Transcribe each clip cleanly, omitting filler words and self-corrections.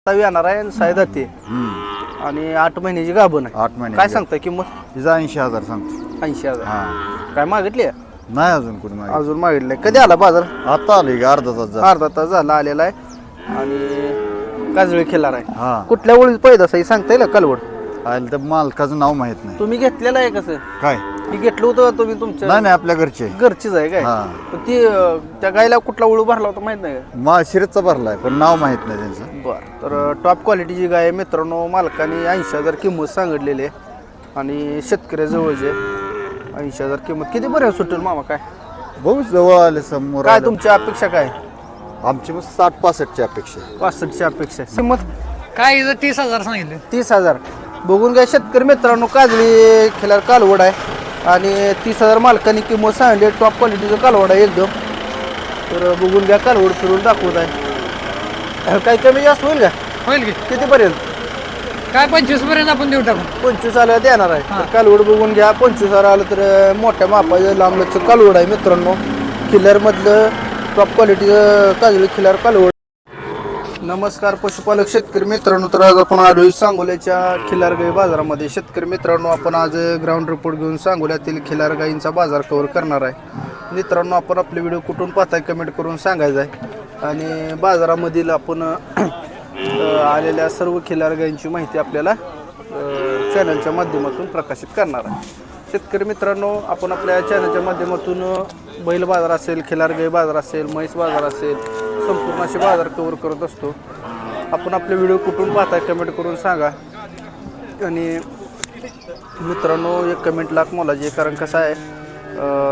आता येणार आहे आणि साय जाते आणि 8 महिन्याची गाभण आहे. 8 महिने काय सांगताय किंमत? तिचा 80,000 सांगतो. 80,000. हा काय मागितली आहे? नाही अजून कोणी मागे. अजून मागितलंय. कधी आला बाजार? आता आली का अर्धा तास झाला. अर्धा तास झाला आलेला आहे आणि काजळी खिलार आहे. हा कुठल्या ओळीत पैदास आहे सांगता येईल कालवड? आलं तर मालकाचं नाव माहित नाही. तुम्ही घेतलेलं आहे कसं? काय ती घेतलं होतं तुम्ही तुमच्या नाही नाही आपल्या घरचे घरचीच आहे काय? हा. पण ती त्या गायला कुठला ओळू भरला होता माहित नाही का? माळशिरसचा भरलाय पण नाव माहित नाही त्यांचं. बरं. तर टॉप क्वालिटीची गाय आहे मित्रांनो. मालकाने 80,000 किंमत सांगितलेली आहे आणि शेतकऱ्याजवळचे 80,000 किंमत. किती बरं सुटेल मामा काय? बहुत जवळ आले समोर काय आले. तुमची अपेक्षा काय? आमची मग 60-65ची अपेक्षा आहे. 65ची अपेक्षा आहे. किंमत काय इथं 30,000 सांगितले. 30,000. बघून घ्या शेतकरी मित्रांनो. काजळी खिलार कालवड आहे आणि 30,000 मालकाने किंमत सांगली. टॉप क्वालिटीचं कालवड आहे एकदम. तर बघून घ्या कालवड फिरून दाखवत आहे. काही कमी जास्त होईल का? होईल की कितीपर्यंत? काय 25 पर्यंत आपण देऊ टाकू. 25 आलं देणार आहे. तर कालवड बघून घ्या. 25 आलं तर मोठ्या मापाचं लांबलचं कालवड आहे मित्रांनो. खिलारमधलं टॉप क्वालिटीचं काजळी खिलार कालवड. नमस्कार पशुपालक शेतकरी मित्रांनो. तर आज आपण आलोय सांगोल्याच्या खिलार गाई बाजारामध्ये. शेतकरी मित्रांनो आपण आज ग्राउंड रिपोर्ट घेऊन सांगोल्यातील खिलार गाईंचा बाजार कव्हर करणार आहे. मित्रांनो आपण आपले व्हिडिओ कुठून पाहताय कमेंट करून सांगायचं आहे आणि बाजारामधील आपण आलेल्या सर्व खिलार गाईंची माहिती आपल्याला चॅनलच्या माध्यमातून प्रकाशित करणार आहे. शेतकरी मित्रांनो आपण आपल्या चॅनलच्या माध्यमातून बैल बाजार असेल, खिलार गाई बाजार असेल, म्हैस बाजार असेल, संपूर्ण असे बाजार कव्हर करत असतो. आपण आपले व्हिडिओ कुठून पाहताय कमेंट करून सांगा आणि मित्रांनो एक कमेंट लाख मोलाची. कारण कसं आहे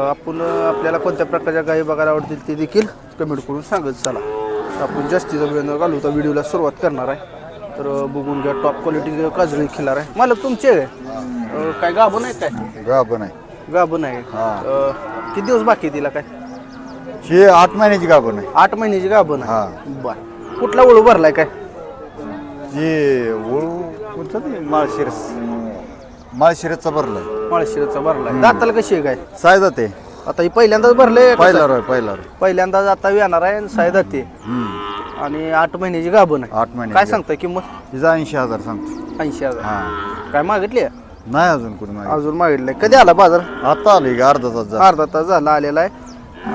आपण आपल्याला कोणत्या प्रकारच्या गायी बघायला आवडतील ते देखील कमेंट करून सांगत चला. आपण जास्तीचा वेळ न घालू तर व्हिडिओला सुरुवात करणार आहे. तर बघून घ्या टॉप क्वालिटी काजळी खिलार आहे. मालक तुमचे काय गाभण आहे काय? गाभण आहे. गाभण आहे. किती दिवस बाकी तिला काय? हे 8 महिन्याची गाभण आहे. 8 महिन्याची गाभण आहे. हा बर. कुठला ओळू भरलाय काय? जे ओळू कोणतं ते माळशिरसचा भरलाय. माळशिरसचा भरलाय. दाताला कशी आहे काय? साय जाते. आता ही पहिल्यांदाच भरले. पहिला रोय पहिला रोय. पहिल्यांदाच आता येणार आहे आणि साय जाते आणि 8 महिन्याची गाभण आहे. 8 महिने काय सांगताय किंमत? तिचा 80,000 सांगतो. 80,000. हा काय मागितली? नाही अजून कोणी मागे. अजून मागितलंय. कधी आला बाजार? आता आली का अर्धा तास झाला. अर्धा तास झाला आलेला आहे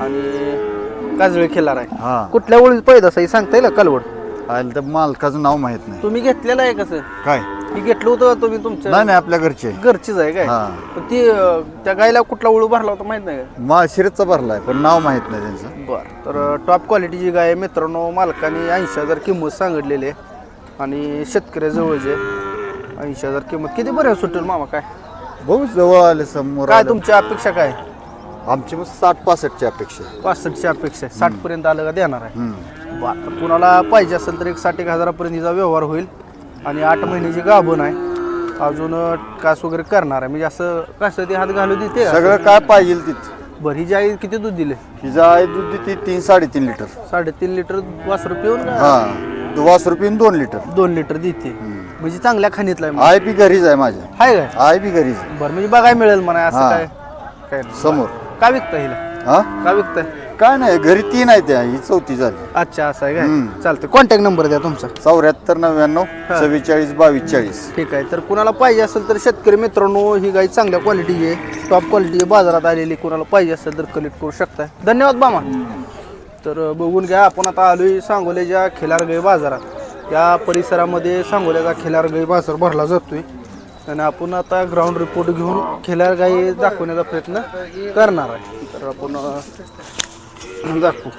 आणि काजळी खिलार आहे. हा कुठल्या ओळीत पैदास आहे सांगता येईल कालवड? आलं तर मालकाचं नाव माहित नाही. तुम्ही घेतलेलं आहे कसं? काय ही घेतलं होतं तुम्ही तुमच्या नाही नाही आपल्या घरचे. घरचीच आहे काय? हा. पण ती त्या गायला कुठला ओळू भरला होता माहित नाही का? माळशिरसचा भरलाय पण नाव माहित नाही त्यांचं. बरं. तर टॉप क्वालिटीची गाय आहे मित्रांनो. मालकाने 80,000 किंमत सांगितलेली आहे आणि शेतकऱ्याजवळचे 80,000 किंमत. किती बरं सुटेल मामा काय? बहुत जवळ आले समोर काय आले. तुमची अपेक्षा काय? आमची मग 60-65ची अपेक्षा आहे. 65ची अपेक्षा आहे. 60 पर्यंत आलं का देणार आहे? हम्म. बरं. कुणाला पाहिजे असेल तर 60,000 हिचा व्यवहार होईल आणि 8 महिन्याची गाभण आहे. अजून कास वगैरे करणार आहे म्हणजे असं कसं ते हात घालू देते का? सगळं काय पाहिजे तिथं. बरं. ही जी आई किती दूध दिले? हिचा आहे दूध देते 3-3.5 लिटर. 3.5 लिटर वासरू पिऊन का? हा 2 रुपये 2 लिटर. 2 लिटर देते म्हणजे चांगल्या खाणीतला आहे. आय बी घरीच आहे माझ्या. हाय काय? आय बी घरीच आहे. बरं म्हणजे बघायला मिळेल म्हणा असं हा. काय? काय नाही. समोर. काय विकताय हिला? हा काय विकताय? काय नाही घरी 3 आहे त्या. ही 4थी झाली. अच्छा असं आहे काय? हम्म. चालतंय. कॉन्टॅक्ट नंबर द्या तुमचा. 7499 44 22 40. ठीक आहे. तर कुणाला पाहिजे असेल तर शेतकरी मित्रांनो ही गाय चांगल्या क्वालिटीची आहे, टॉप क्वालिटी आहे, बाजारात आलेली. कुणाला पाहिजे असेल तर कलेक्ट करू शकताय. धन्यवाद मामा. तर बघून घ्या आपण आता आलोय सांगोल्याच्या खिलार गाई बाजारात. या परिसरामध्ये सांगोल्याचा खिलार गाई बाजार भरला जातोय आणि आपण आता ग्राउंड रिपोर्ट घेऊन खिलार गाई दाखवण्याचा प्रयत्न करणार आहे. तर आपण दाखवू.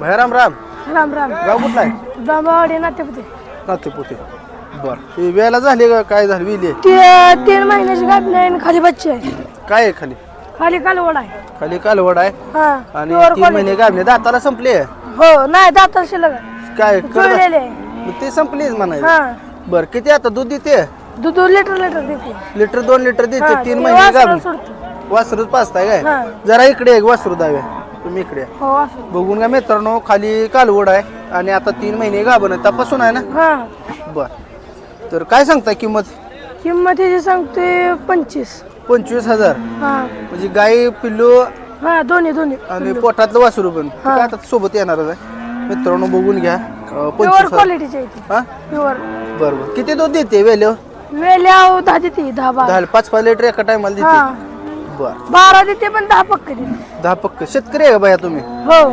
भैया राम राम. राम राम. गाव कुठला आहे? बाबावाडी नातेपुते. नातेपुते. बरं. ही वेळेला झाली का काय झाली? विली आहे? ती 3 महिन्याची गाभण आहे आणि खाली बच्चे आहे. काय आहे खाली? खाली कालवड आहे. खाली कालवड आहे हा आणि Pure 3 quality. महिने गाभणे. दाताला संपले हो नाही दाता शिल्लक काय जुळलेले आहे. मग ते संपलीच म्हणायचं. हा बरं. किती आता दूध देते? दूध लिटर देते. लिटर 2 लिटर देते. हा, 3 ते महिने वासराला गाभणे. सोडतो. वासरूच पाचताय काय? हा. जरा इकडे एक वासरू दाव्या. तुम्ही इकडे या. हो वासरू. बघून का मित्रांनो खाली कालवड आहे आणि आता 3 महिने गाभण आहे. तपासून आहे ना? हा बर. तर काय सांगताय किंमत? किंमत हिची सांगते 25. 25,000. हा म्हणजे गाई पिल्लू हा दोन्ही आणि पोटातलं वासरू पण. हा. काय आता सोबत येणारच आहे मित्रांनो. बघून घ्या प्युअर 25,000. क्वालिटीची आहे ती हा प्युअर. बरं बरं किती दूध देते वेले वेल्या 10 देते 10-12. 5-5 लिटर एका टायमाला देते हा बरं 12 देते पण 10 पक्के देते. 10 पक्क शेतकरी आहे का बाया तुम्ही हो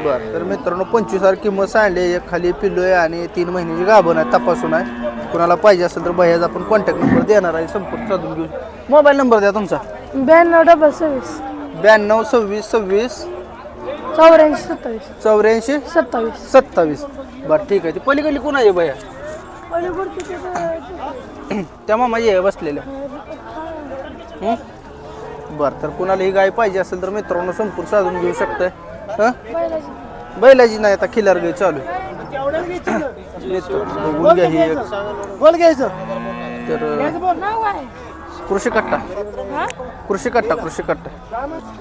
बरं तर मित्रांनो 25,000 किंमत सांगली एक खाली पिल्लू आहे आणि 3 महिन्याची गाभण आहे तपासून आहे कुणाला पाहिजे असेल तर भैयाचा आपण कॉन्टॅक्ट नंबर देणार आहे संपर्क साधून घेऊ मोबाईल नंबर द्या तुमचा 92 92 26 26 26 84 84 27. 27 बरं ठीक आहे ती पलीकडली कोण आहे भैया त्या मामाजी आहे बसलेल्या हं? बरं तर कुणाला ही गाय पाहिजे असेल तर मित्रांनो संपूर्ण साधून घेऊ शकताय हं? बैलाजी नाही आता खिलार गाय चालू आहे. मित्रांनो, बघून घ्या ही एक बोल घ्यायचं तर नाव आहे कृषी कट्टा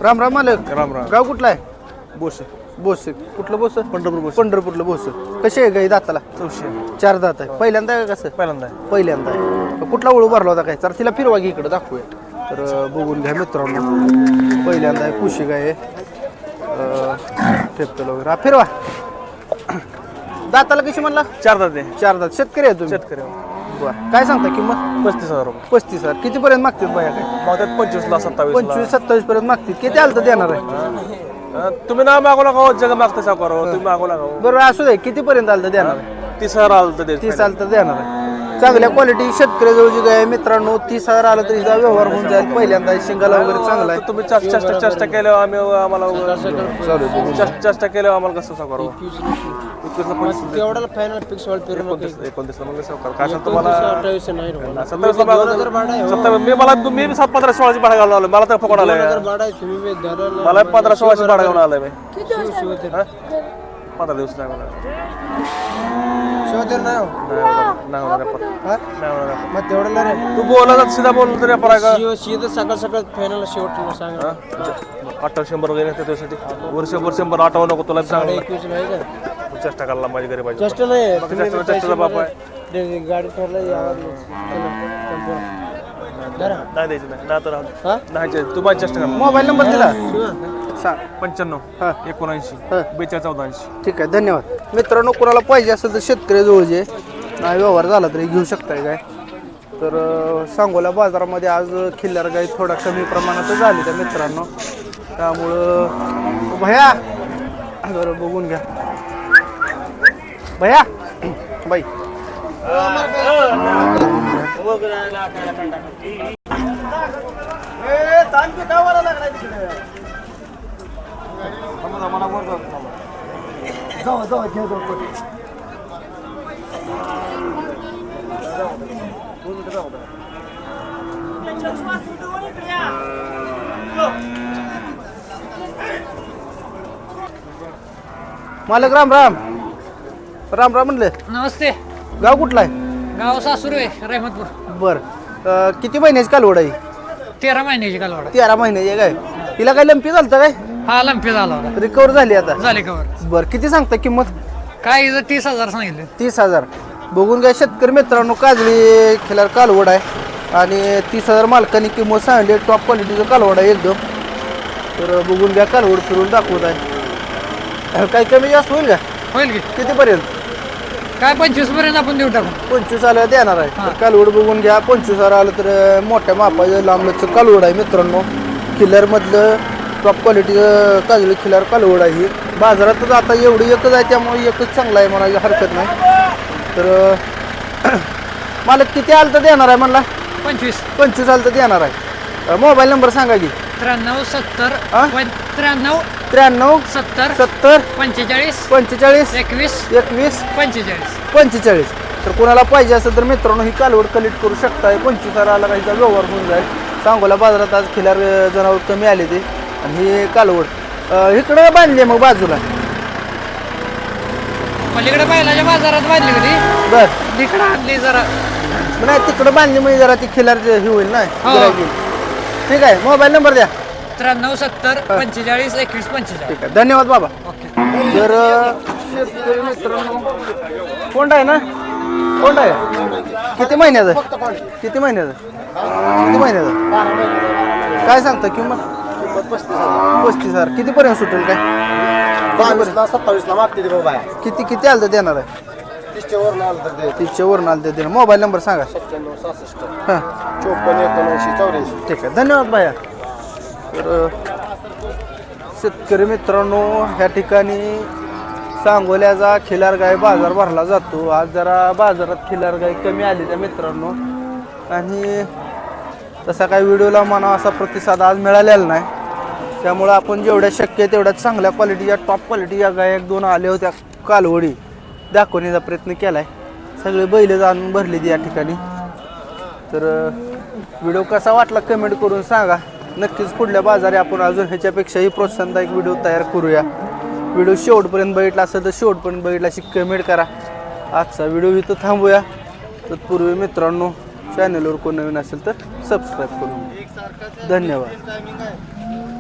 राम राम मालक राम राम. गाव कुठला आहे बोस बोसे कुठलं बोस पंढरपूर बोस पंढरपूरला बोस कशी आहे गाई दाताला 400 4 दात आहे पहिल्यांदा आहे का कसं पहिल्यांदा पहिल्यांदा आहे कुठला ओळू भरला होता काय तर तिला फिरवा घे इकडे दाखवूया तर बघून घ्या मित्रांनो पहिल्यांदा आहे कुशी गाय ठेपतल वगैरे हा, फिरवा दाताला कशी म्हणला 4 दाते 4 दात शेतकरी आहे तुम्ही शेतकरी बरं काय सांगता किंमत 35,000 रुपये 35,000 कितीपर्यंत मागतील बाया काय मग त्यात 25 ला 27 ला 25-27 पर्यंत मागतील किती आलं तर देणार आहे तुम्ही ना मागू नका जग मागता सावकार तुम्ही मागू नका बरोबर असू दे कितीपर्यंत आलं तर देणार आहे 30,000 आलं तर द्यायचं. 30 आलं तर देणार आहे चांगल्या क्वालिटी शेतकऱ्याजवळ गाय आहे मित्रांनो 30,000 आलं तरी हिचा व्यवहार होऊन जाईल पहिल्यांदा शिंगाला वगैरे चांगला आहे तुम्ही चेष्टा केल्यावर आम्ही आम्हाला चालू आहे. चेष्टा केल्यावर आम्हाला कसं सावकार 21 तेवढ्याला फायनल फिक्स व्हायला फिरून 29 मग सावकार काय सांगतो मला 28 नाही रे. 27 मी 15-16 ची भाडा घालून आलो मला तर फुकट आलंय भाडा आहे, तुम्ही बी धरायला मला 15-16 ची भाडा घालून आलंय मी शिवते. 15 दिवस नाही मला शिवते नाही हो. नाही होणार रेफर. नाही होणार रेफर. मग तेवढ्याला रे तू बोला सीधा बोल तरी रेफर आहे का शिव सकाळ सकाळ फायनल शेवट सांगा 800 वगैरे येते त्यासाठी वर्ष 100 आठवू नको तुला सांग 21 नाही का चेष्टा करायला माझी गरीब आहे चेष्टा नाही तुम्ही चेष्टाचा बाप आहे ते गाडी ठरला यावर धरा. नाही द्यायची नाही नाही तर राहू दे. हा? नाही द्यायची. तू माझी चेष्टा कर मोबाईल नंबर दिला सांग 95 हा. 79 हा. 42 ठीक आहे धन्यवाद मित्रांनो कोणाला पाहिजे असेल तर शेतकऱ्याजवळ जे नाही व्यवहार झाला तरी घेऊ शकताय काय तर सांगोला बाजारामध्ये आज खिल्लार गाय थोडा कमी प्रमाणात झाली त्या मित्रांनो त्यामुळं भया बरं बघून घ्या भया बाई मालक राम राम राम राम म्हणले नमस्ते गाव कुठला आहे गाव सासूर आहे रहमतपूर. बरं किती महिन्याची कालवड आहे 13 महिन्याची कालवाड. 13 महिन्याची आहे काय तिला काय लंपी झालं काय हा लंपी झाला होता रिकवर झाली आता झाले कवर. बरं किती सांगता किंमत काय इथं 30,000 सांगितले. 30,000 बघून घ्या शेतकरी मित्रांनो काजळी खिलार कालवड आहे आणि 30,000 मालकांनी किंमत सांगली टॉप क्वालिटीचं कालवड आहे एकदम तर बघून घ्या कालवड फिरून दाखवत आहे काही कमी जास्त होईल का होईल की कितीपर्यंत काय 25 पर्यंत आपण देऊ टाकू. 25 आलं देणार आहे तर कालवड बघून घ्या 25,000 आलं तर मोठ्या मापाचं लांबलचं कालवड आहे मित्रांनो खिल्लारमधलं टॉप क्वालिटीचं काजळी खिलार कालवड आहे ही बाजारातच आता एवढी एकच आहे त्यामुळे एकच चांगलं आहे म्हणायची हरकत नाही तर मालक किती आलं तर देणार आहे म्हणला 25 आलं तर देणार आहे मोबाईल नंबर सांगा की 93 70 हा? 93 93 70 70 45 45 21 21 45. 45 तर कोणाला पाहिजे असेल तर मित्रांनो ही कालवड कलेक्ट करू शकताय 25,000 आला काहीचा व्यवहार होऊन जाईल सांगोला बाजारात आज खिलार जनावर कमी आले ते आणि ही कालवड इकडं बांधली मग बाजूला पलीकडे बैलाच्या बाजारात बांधली होती बर तिकडे आणली जरा. नाही तिकडं बांधली म्हणजे जरा ती खिलार हे होईल ना हो. गिऱ्हाईक येईल. ठीक आहे मोबाईल नंबर द्या 93 70 45 21 45. ठीक आहे धन्यवाद बाबा ओके. तर शेतकरी मित्रांनो कोंड आहे ना कोंड आहे किती महिन्याचं किती महिन्याचं किती महिन्याचं काय सांगता किंमत 35,000 कितीपर्यंत सुटेल काय कितीपर्यंत? 27ला मागते ते बाबा किती आलं तर देणार आहे 30च्या वरून आलं तर ते 30च्या वरून आलं तर देणार. मोबाईल नंबर सांगा. 97 66 हां 54 79 84. ठीक आहे, धन्यवाद बाया. तर शेतकरी मित्रांनो, ह्या ठिकाणी सांगोल्याचा खिलार गाय बाजार भरला जातो. आज जरा बाजारात खिलार गाय कमी आली त्या मित्रांनो, आणि तसा काही व्हिडिओला म्हणा असा प्रतिसाद आज मिळालेला नाही. त्यामुळं आपण जेवढ्या शक्य आहे तेवढ्या चांगल्या क्वालिटीच्या टॉप क्वालिटीच्या गाय 1-2 आल्या होत्या कालवडी दाखवण्याचा प्रयत्न केला आहे. सगळे बैल जाणून भरली या ठिकाणी. तर व्हिडिओ कसा वाटला कमेंट करून सांगा. नक्कीच पुढल्या बाजारी आपण अजून ह्याच्यापेक्षाही प्रोत्साहनदायक व्हिडिओ तयार करूया. व्हिडिओ शेवटपर्यंत बघितला असेल तर शेवटपर्यंत बघितला अशी कमेंट करा. आजचा व्हिडिओ इथं थांबूया. तत्पूर्वी मित्रांनो, चॅनलवर कोण नवीन असेल तर सबस्क्राईब करून धन्यवाद.